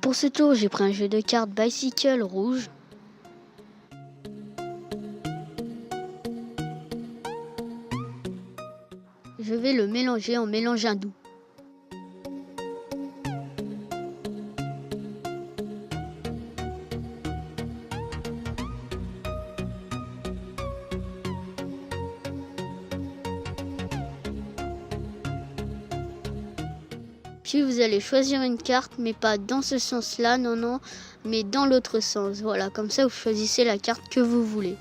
pour ce tour, j'ai pris un jeu de cartes Bicycle rouge. Je vais le mélanger en mélange hindou. Puis vous allez choisir une carte, mais pas dans ce sens-là, non, mais dans l'autre sens. Voilà, comme ça vous choisissez la carte que vous voulez.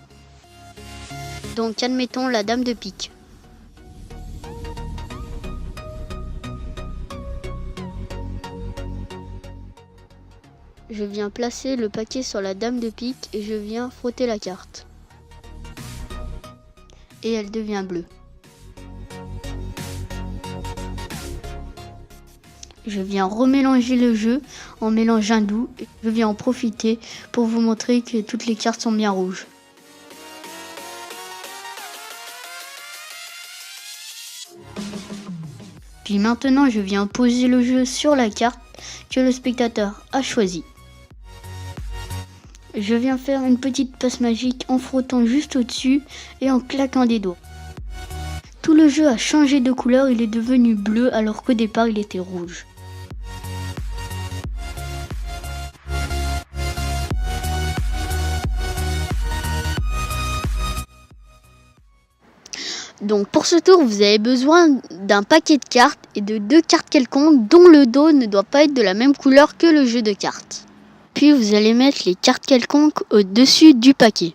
Donc admettons la dame de pique. Je viens placer le paquet sur la dame de pique et je viens frotter la carte. Et elle devient bleue. Je viens remélanger le jeu en mélange hindou. Je viens en profiter pour vous montrer que toutes les cartes sont bien rouges. Puis maintenant, je viens poser le jeu sur la carte que le spectateur a choisie. Je viens faire une petite passe magique en frottant juste au-dessus et en claquant des doigts. Tout le jeu a changé de couleur, il est devenu bleu alors qu'au départ il était rouge. Donc pour ce tour, vous avez besoin d'un paquet de cartes et de 2 cartes quelconques dont le dos ne doit pas être de la même couleur que le jeu de cartes. Puis vous allez mettre les cartes quelconques au-dessus du paquet.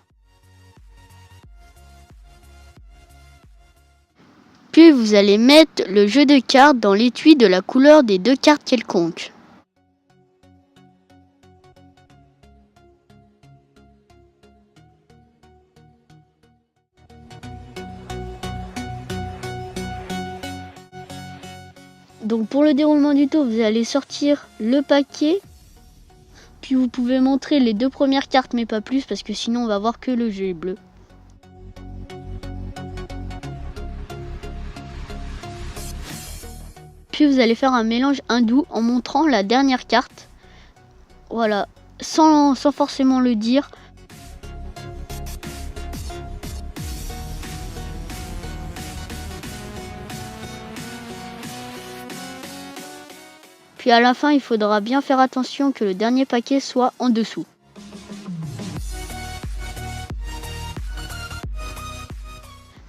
Puis vous allez mettre le jeu de cartes dans l'étui de la couleur des 2 cartes quelconques. Donc pour le déroulement du tour, vous allez sortir le paquet. Puis vous pouvez montrer les 2 premières cartes, mais pas plus, parce que sinon on va voir que le jeu est bleu. Puis vous allez faire un mélange hindou en montrant la dernière carte. Voilà, sans forcément le dire. Puis à la fin, il faudra bien faire attention que le dernier paquet soit en dessous.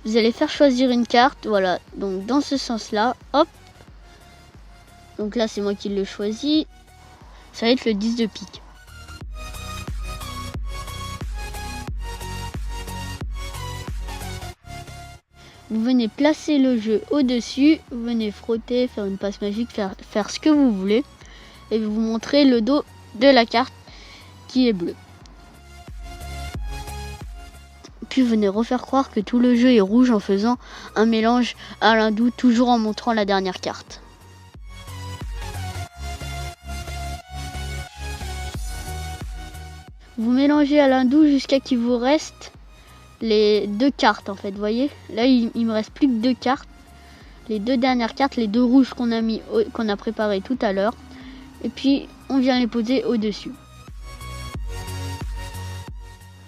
Vous allez faire choisir une carte, voilà, donc dans ce sens-là, hop. Donc là, c'est moi qui le choisis. Ça va être le 10 de pique. Vous venez placer le jeu au-dessus, vous venez frotter, faire une passe magique, faire ce que vous voulez. Et vous montrez le dos de la carte qui est bleue. Puis vous venez refaire croire que tout le jeu est rouge en faisant un mélange à l'hindou, toujours en montrant la dernière carte. Vous mélangez à l'hindou jusqu'à qu'il vous reste les 2 cartes en fait, vous voyez. Là il me reste plus que 2 cartes. Les 2 dernières cartes, les 2 rouges qu'on a préparées tout à l'heure. Et puis on vient les poser au-dessus.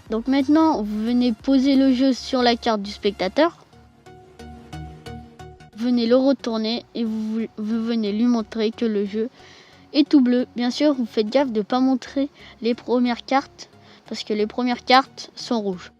Donc maintenant vous venez poser le jeu sur la carte du spectateur. Vous venez le retourner et vous venez lui montrer que le jeu est tout bleu. Bien sûr, vous faites gaffe de ne pas montrer les premières cartes parce que les premières cartes sont rouges.